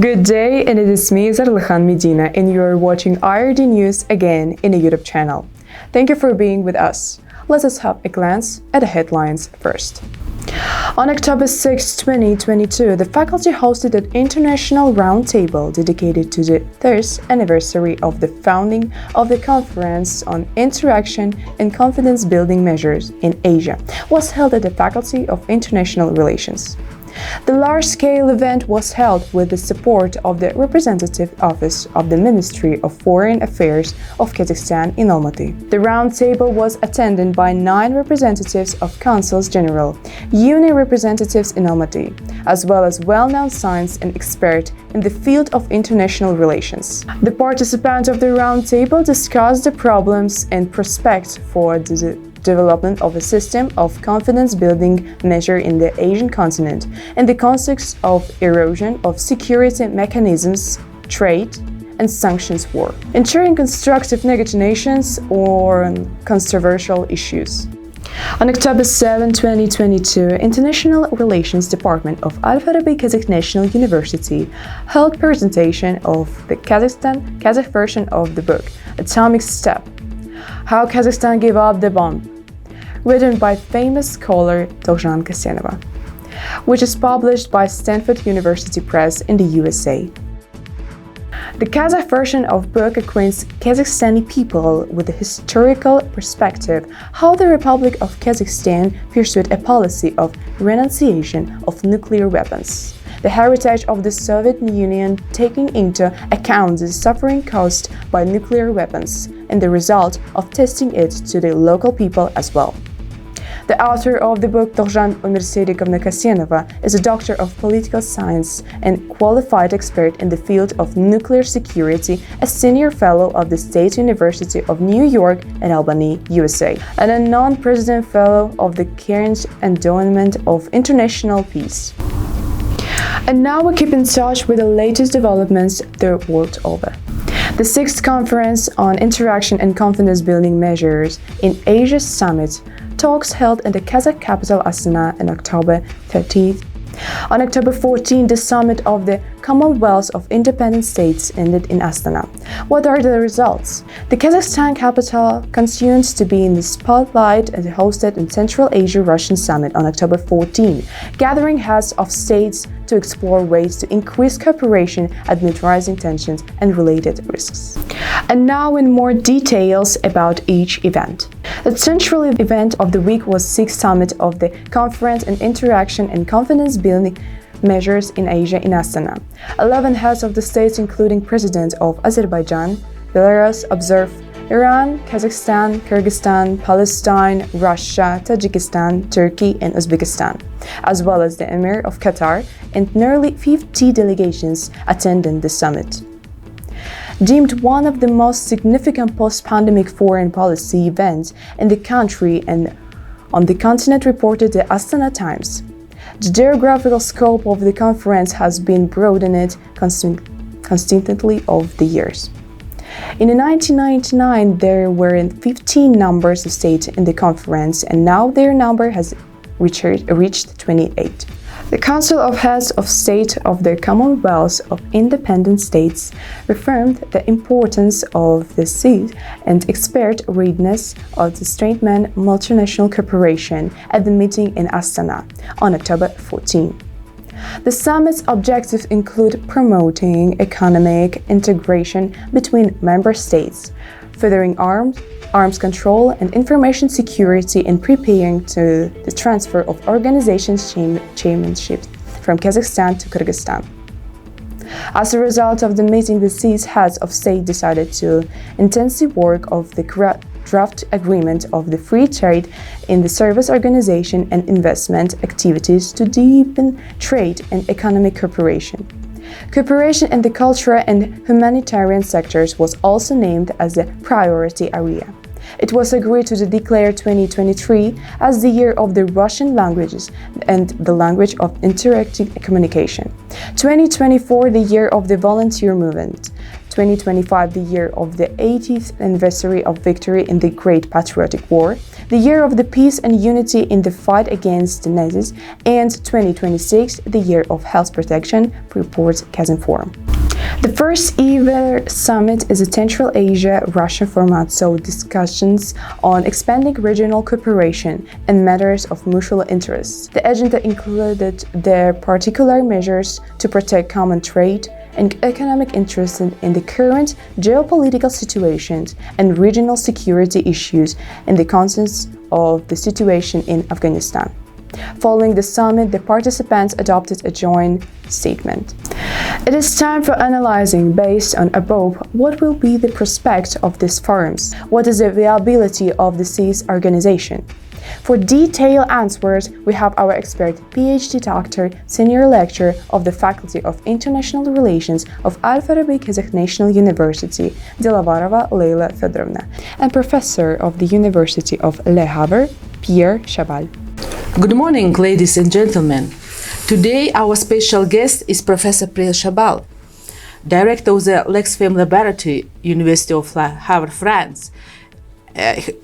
Good day, and it is me, Zarlahan Medina, and you are watching IRD News again in a YouTube channel. Thank you for being with us. Let us have a glance at the headlines first. On October 6, 2022, the faculty hosted an international roundtable dedicated to the 3rd anniversary of the founding of the Conference on Interaction and Confidence-Building Measures in Asia, was held at the Faculty of International Relations. The large-scale event was held with the support of the Representative Office of the Ministry of Foreign Affairs of Kazakhstan in Almaty. The roundtable was attended by 9 representatives of Consuls General, union representatives in Almaty, as well as well-known scientists and experts in the field of international relations. The participants of the roundtable discussed the problems and prospects for the development of a system of confidence-building measure in the Asian continent in the context of erosion of security mechanisms, trade, and sanctions war, ensuring constructive negotiations on controversial issues. On October 7, 2022, International Relations Department of Al-Farabi Kazakh National University held presentation of the Kazakh version of the book Atomic Step: How Kazakhstan Gave Up the Bomb, written by famous scholar Toghjan Kasenova, which is published by Stanford University Press in the USA. The Kazakh version of book acquaints Kazakhstani people with the historical perspective how the Republic of Kazakhstan pursued a policy of renunciation of nuclear weapons, the heritage of the Soviet Union taking into account the suffering caused by nuclear weapons and the result of testing it to the local people as well. The author of the book, Toghjan Omirserikovna Kasenova, is a doctor of political science and qualified expert in the field of nuclear security, a senior fellow of the State University of New York and Albany, USA, and a non-president fellow of the current Endowment of International Peace. And now we keep in touch with the latest developments the world over. The 6th Conference on Interaction and Confidence-Building Measures in Asia Summit talks held in the Kazakh capital Astana on October 13th. On October 14, the summit of the Commonwealth of Independent States ended in Astana. What are the results? The Kazakhstan capital continues to be in the spotlight as it hosted in Central Asia Russian Summit on October 14, gathering heads of states to explore ways to increase cooperation amid rising tensions and related risks. And now in more details about each event. The central event of the week was 6th Summit of the Conference on Interaction and Confidence-Building Measures in Asia in Astana. 11 heads of the states, including President of Azerbaijan, Belarus, observed Iran, Kazakhstan, Kyrgyzstan, Palestine, Russia, Tajikistan, Turkey, and Uzbekistan, as well as the Emir of Qatar, and nearly 50 delegations attended the summit. Deemed one of the most significant post-pandemic foreign policy events in the country and on the continent, reported the Astana Times. The geographical scope of the conference has been broadened constantly over the years. In 1999, there were 15 numbers of states in the conference, and now their number has reached 28. The Council of Heads of State of the Commonwealth of Independent States reaffirmed the importance of the seat and expert readiness of the strengthened multinational cooperation at the meeting in Astana on October 14. The summit's objectives include promoting economic integration between member states, furthering arms control and information security, and preparing to the transfer of organizations' chairmanship from Kazakhstan to Kyrgyzstan. As a result of the meeting, the six heads of state decided to intensive work of the draft agreement of the free trade in the service organization and investment activities to deepen trade and economic cooperation. Cooperation in the cultural and humanitarian sectors was also named as a priority area. It was agreed to declare 2023 as the year of the Russian languages and the language of interactive communication, 2024 the year of the volunteer movement, 2025 the year of the 80th anniversary of victory in the Great Patriotic War, the year of the peace and unity in the fight against the Nazis, and 2026, the year of health protection, reports Kazinform. The first ever summit is a Central Asia-Russia format saw discussions on expanding regional cooperation and matters of mutual interest. The agenda included their particular measures to protect common trade and economic interests in the current geopolitical situations and regional security issues in the context of the situation in Afghanistan. Following the summit, the participants adopted a joint statement. It is time for analyzing, based on above, what will be the prospect of these forums, what is the viability of the CICA organization. For detailed answers, we have our expert, PhD doctor, senior lecturer of the Faculty of International Relations of Al-Farabi Kazakh National University, Delavarova Leila Fedorovna, and professor of the University of Le Havre, Pierre Chabal. Good morning, ladies and gentlemen. Today, our special guest is Professor Pierre Chabal, director of the Lexfem Laboratory, University of Le Havre, France.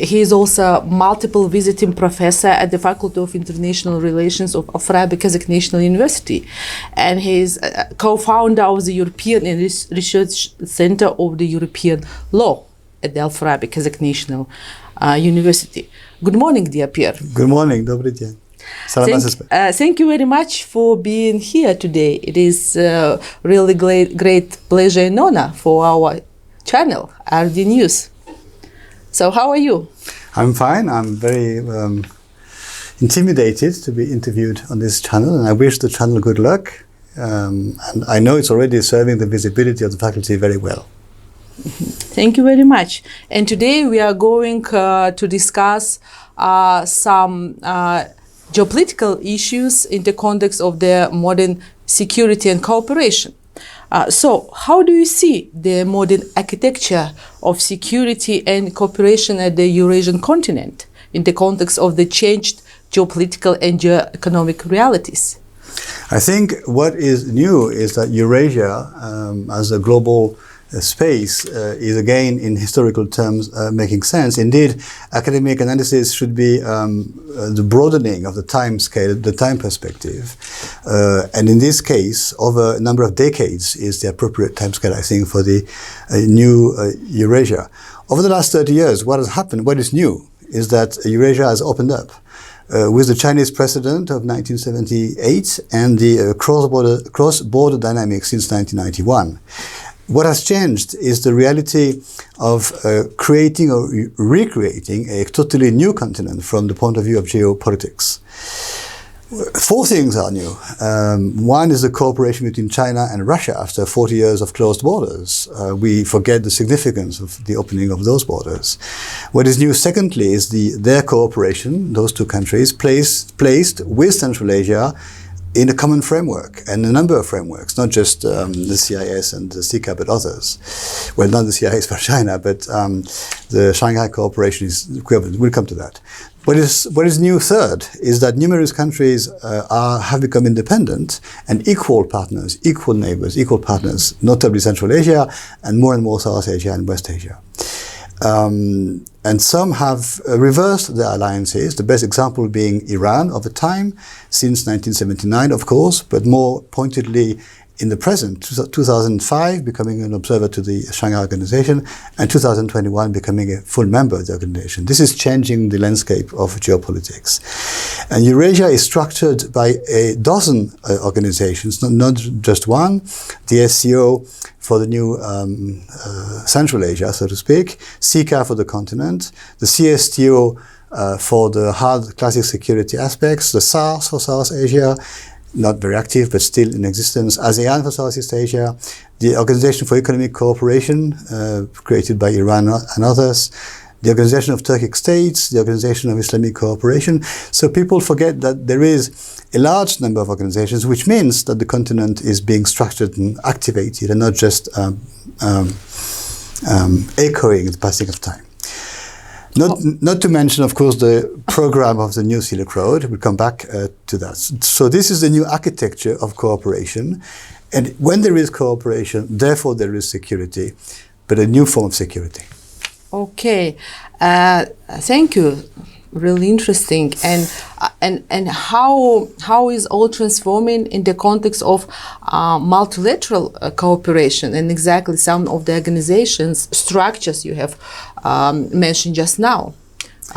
He is also multiple visiting professor at the Faculty of International Relations of Al-Farabi Kazakh National University, and he is co-founder of the European Research Center of the European Law at the Al-Farabi Kazakh National University. Good morning, dear Pierre. Good morning, добрый день. Thank you very much for being here today. It is really great pleasure and honor for our channel, RD News. So how are you? I'm fine. I'm very intimidated to be interviewed on this channel, and I wish the channel good luck. And I know it's already serving the visibility of the faculty very well. Thank you very much. And today we are going to discuss some geopolitical issues in the context of the modern security and cooperation. So how do you see the modern architecture of security and cooperation at the Eurasian continent in the context of the changed geopolitical and geo-economic realities? I think what is new is that Eurasia, as a global space, is again, in historical terms, making sense. Indeed, academic analysis should be the broadening of the time scale, the time perspective. And in this case, over a number of decades is the appropriate time scale, I think, for the new Eurasia. Over the last 30 years, what has happened, what is new, is that Eurasia has opened up. With the Chinese precedent of 1978 and the cross-border dynamics since 1991. What has changed is the reality of creating or recreating a totally new continent from the point of view of geopolitics. Four things are new. One is the cooperation between China and Russia after 40 years of closed borders. We forget the significance of the opening of those borders. What is new, secondly, is their cooperation, those two countries, placed with Central Asia in a common framework, and a number of frameworks, not just the CIS and the CICA, but others. Well, not the CIS for China, but the Shanghai Cooperation is equivalent. We'll come to that. What is new, third, is that numerous countries have become independent and equal partners, equal neighbors, equal partners, notably Central Asia and more South Asia and West Asia. And some have reversed their alliances, the best example being Iran over time, since 1979, of course, but more pointedly in the present, 2005 becoming an observer to the Shanghai Organization, and 2021 becoming a full member of the organization. This is changing the landscape of geopolitics. And Eurasia is structured by a dozen organizations, not just one. The SCO for the new Central Asia, so to speak, CICA for the continent, the CSTO for the hard classic security aspects, the SARS for South Asia, not very active, but still in existence, ASEAN for Southeast Asia, the Organization for Economic Cooperation, created by Iran and others, the Organization of Turkic States, the Organization of Islamic Cooperation. So people forget that there is a large number of organizations, which means that the continent is being structured and activated and not just echoing the passing of time. Not to mention, of course, the program of the New Silk Road. We'll come back to that. So this is the new architecture of cooperation. And when there is cooperation, therefore there is security, but a new form of security. Okay. Thank you. really interesting. And how is all transforming in the context of multilateral cooperation and exactly some of the organizations structures you have mentioned just now.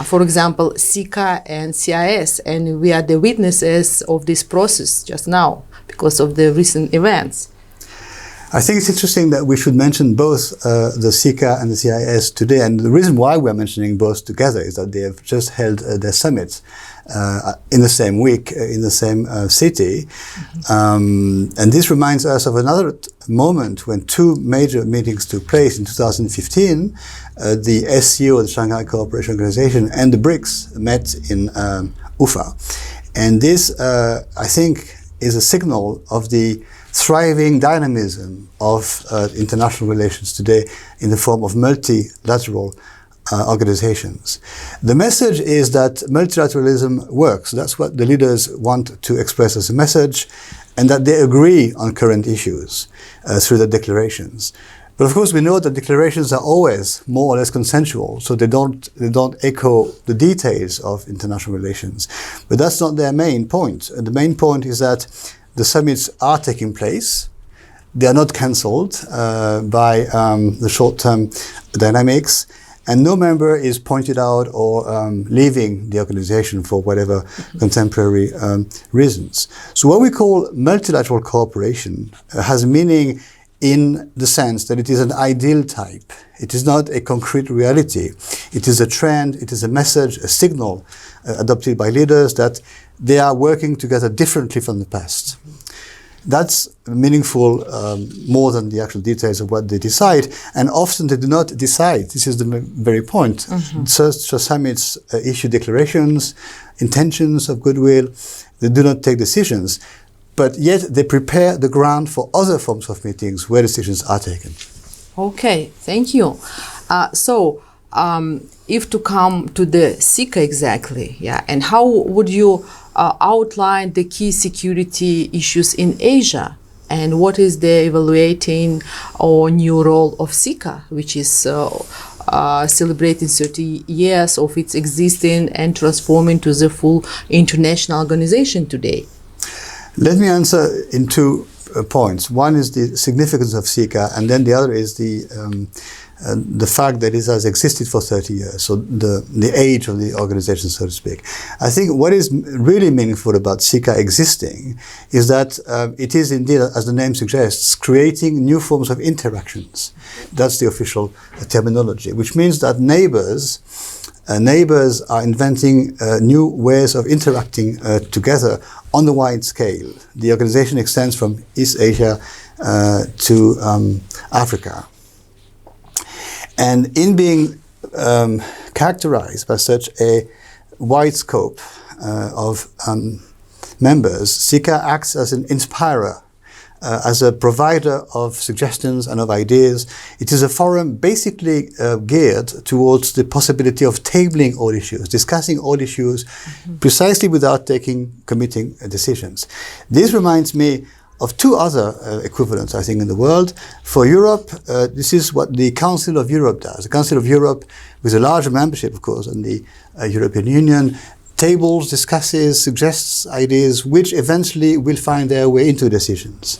For example, CICA and CIS, and we are the witnesses of this process just now because of the recent events. I think it's interesting that we should mention both the CICA and the CIS today, and the reason why we're mentioning both together is that they have just held their summits in the same week, in the same city. And this reminds us of another moment when two major meetings took place in 2015. The SCO, the Shanghai Cooperation Organization, and the BRICS met in Ufa. And this, I think, is a signal of the thriving dynamism of international relations today in the form of multilateral organizations. The message is that multilateralism works. That's what the leaders want to express as a message, and that they agree on current issues through the declarations. But of course, we know that declarations are always more or less consensual, so they don't echo the details of international relations. But that's not their main point. The main point is that the summits are taking place. They are not cancelled by the short-term dynamics, and no member is pointed out or leaving the organization for whatever contemporary reasons. So what we call multilateral cooperation has a meaning in the sense that it is an ideal type. It is not a concrete reality. It is a trend, it is a message, a signal adopted by leaders that they are working together differently from the past. That's meaningful more than the actual details of what they decide, and often they do not decide. This is the very point. Such summits issue declarations, intentions of goodwill. They do not take decisions, but yet they prepare the ground for other forms of meetings where decisions are taken. Okay, thank you. If to come to the CICA exactly, yeah, and how would you outline the key security issues in Asia, and what is the evaluating or new role of CICA, which is celebrating 30 years of its existing and transforming to the full international organization today? Let me answer in 2 points. One is the significance of CICA, and then the other is the fact that it has existed for 30 years, so the age of the organization, so to speak. I think what is really meaningful about CICA existing is that it is indeed, as the name suggests, creating new forms of interactions. That's the official terminology, which means that neighbors are inventing new ways of interacting together on a wide scale. The organization extends from East Asia to Africa. And in being characterized by such a wide scope of members, CICA acts as an inspirer, as a provider of suggestions and of ideas. It is a forum basically geared towards the possibility of tabling all issues, discussing all issues precisely without committing decisions. This reminds me of 2 other equivalents, I think, in the world. For Europe, this is what the Council of Europe does. The Council of Europe, with a larger membership, of course, than the European Union, tables, discusses, suggests ideas which eventually will find their way into decisions.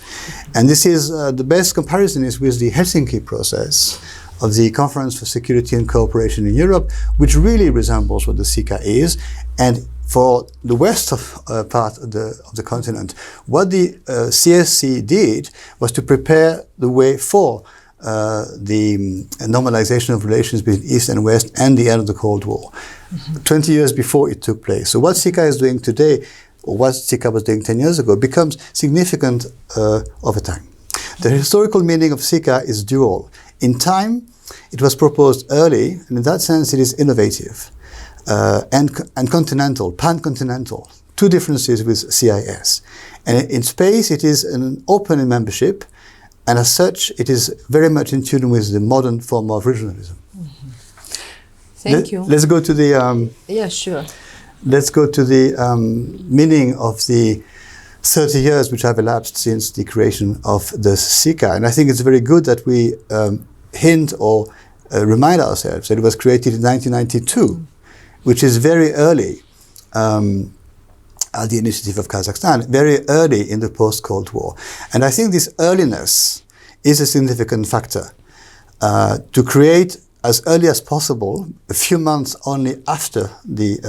And this is the best comparison is with the Helsinki process of the Conference for Security and Cooperation in Europe, which really resembles what the CICA is. And for the west part of the continent, what the CSC did was to prepare the way for the normalization of relations between East and West and the end of the Cold War, 20 years before it took place. So what CICA is doing today, or what CICA was doing 10 years ago, becomes significant over time. The historical meaning of CICA is dual. In time, it was proposed early, and in that sense it is innovative. And continental, pan-continental, 2 differences with CIS. And in space, it is an open membership, and as such, it is very much in tune with the modern form of regionalism. Thank you. Let's go to the... yeah, sure. Let's go to the meaning of the 30 years which have elapsed since the creation of the CICA. And I think it's very good that we hint or remind ourselves that it was created in 1992. which is very early at the initiative of Kazakhstan, very early in the post-Cold War. And I think this earliness is a significant factor to create as early as possible, a few months only after the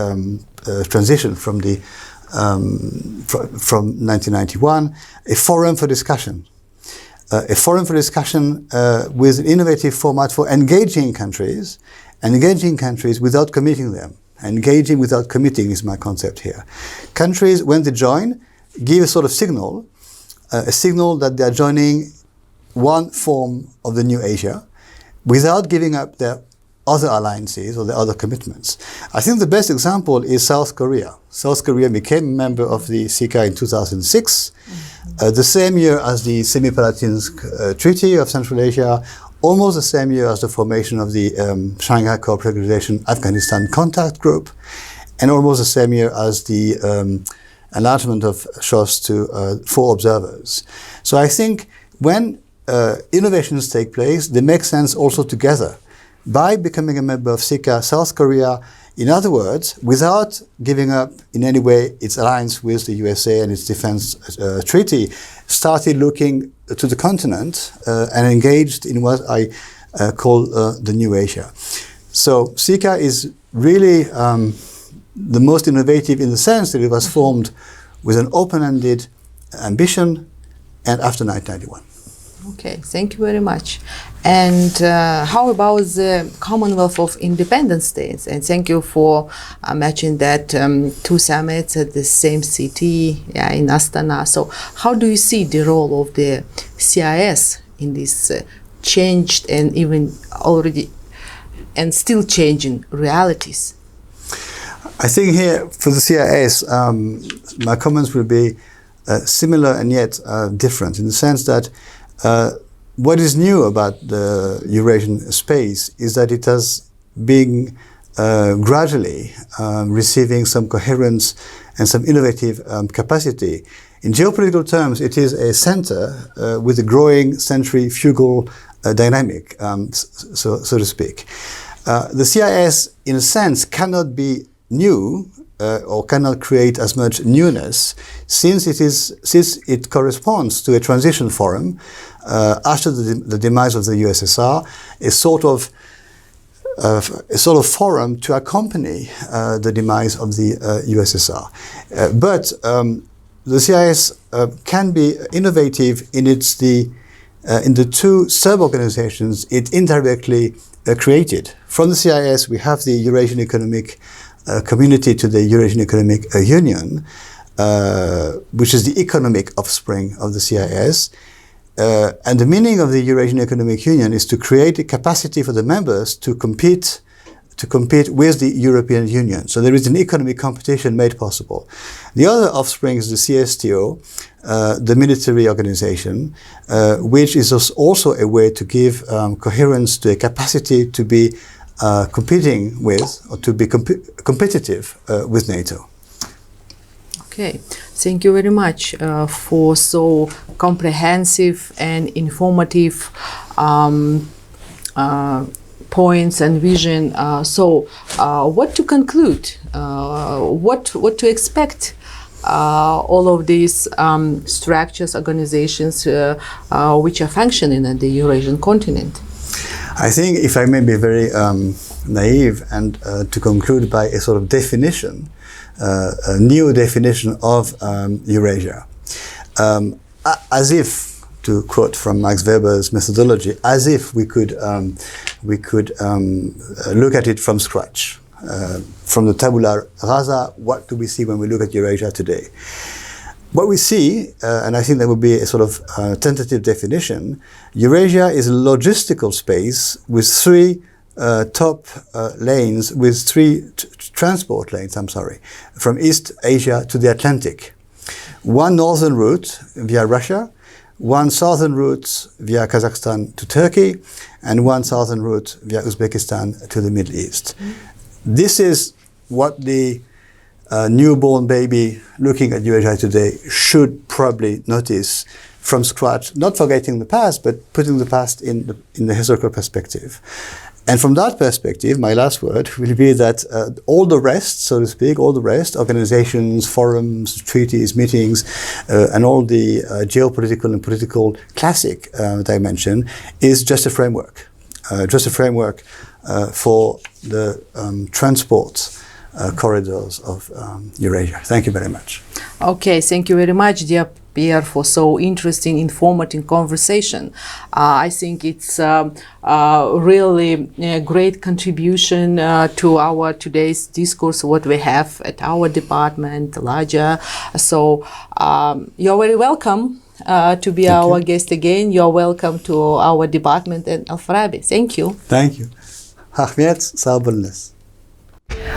transition from 1991, a forum for discussion. A forum for discussion with an innovative format for engaging countries without committing them. Engaging without committing is my concept here. Countries, when they join, give a sort of signal, a signal that they are joining one form of the new Asia, without giving up their other alliances or their other commitments. I think the best example is South Korea. South Korea became a member of the CICA in 2006, the same year as the Semi-Palatinsk Treaty of Central Asia, almost the same year as the formation of the Shanghai Cooperation Organization Afghanistan Contact Group, and almost the same year as the enlargement of SHOS to 4 observers. So I think when innovations take place, they make sense also together. By becoming a member of CICA, South Korea, in other words, without giving up in any way its alliance with the USA and its defense treaty, started looking to the continent and engaged in what I call the New Asia. So CICA is really the most innovative in the sense that it was formed with an open-ended ambition and after 1991. Okay, thank you very much. And how about the Commonwealth of Independent States? And thank you for mentioning that 2 summits at the same city, in Astana. So how do you see the role of the CIS in this changed and even already and still changing realities? I think here for the CIS, my comments will be similar and yet different in the sense that what is new about the Eurasian space is that it has been gradually receiving some coherence and some innovative capacity. In geopolitical terms, it is a center with a growing centrifugal dynamic, so to speak. The CIS, in a sense, cannot be new or cannot create as much newness since it corresponds to a transition forum after the demise of the USSR, a sort of forum to accompany the demise of the USSR. But the CIS can be innovative in the 2 sub-organizations it indirectly created. From the CIS, we have the Eurasian Economic Community to the Eurasian Economic Union, which is the economic offspring of the CIS. And the meaning of the Eurasian Economic Union is to create a capacity for the members to compete with the European Union. So there is an economic competition made possible. The other offspring is the CSTO, the military organization, which is also a way to give coherence to a capacity to be competing with, or to be competitive with NATO. Okay, thank you very much for so comprehensive and informative points and vision. So, what to conclude? What to expect? All of these structures, organizations, which are functioning at the Eurasian continent. I think, if I may be very naive, and to conclude by a sort of definition, a new definition of Eurasia, as if, to quote from Max Weber's methodology, as if we could look at it from scratch, from the tabula rasa. What do we see when we look at Eurasia today? What we see, and I think that would be a sort of tentative definition, Eurasia is a logistical space with 3 top lanes, with 3 transport lanes, from East Asia to the Atlantic. 1 northern route via Russia, 1 southern route via Kazakhstan to Turkey, and 1 southern route via Uzbekistan to the Middle East. This is what the newborn baby looking at Eurasia today should probably notice from scratch, not forgetting the past, but putting the past in the historical perspective. And from that perspective, my last word will be that all the rest, so to speak, all the rest, organizations, forums, treaties, meetings, and all the geopolitical and political classic dimension is just a framework. For the transport corridors of Eurasia. Thank you very much. Okay, thank you very much, dear Pierre, for so interesting, informative conversation. I think it's really a great contribution to our today's discourse, what we have at our department, larger. So you're very welcome to be our guest again. You're welcome to our department at Al-Farabi. Thank you. Thank you. Ahmet, sağ olunuz.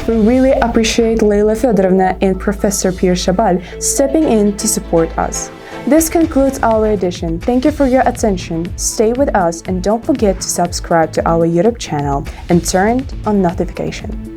We really appreciate Leila Fedorovna and Professor Pierre Chabal stepping in to support us. This concludes our edition. Thank you for your attention. Stay with us and don't forget to subscribe to our YouTube channel and turn on notification.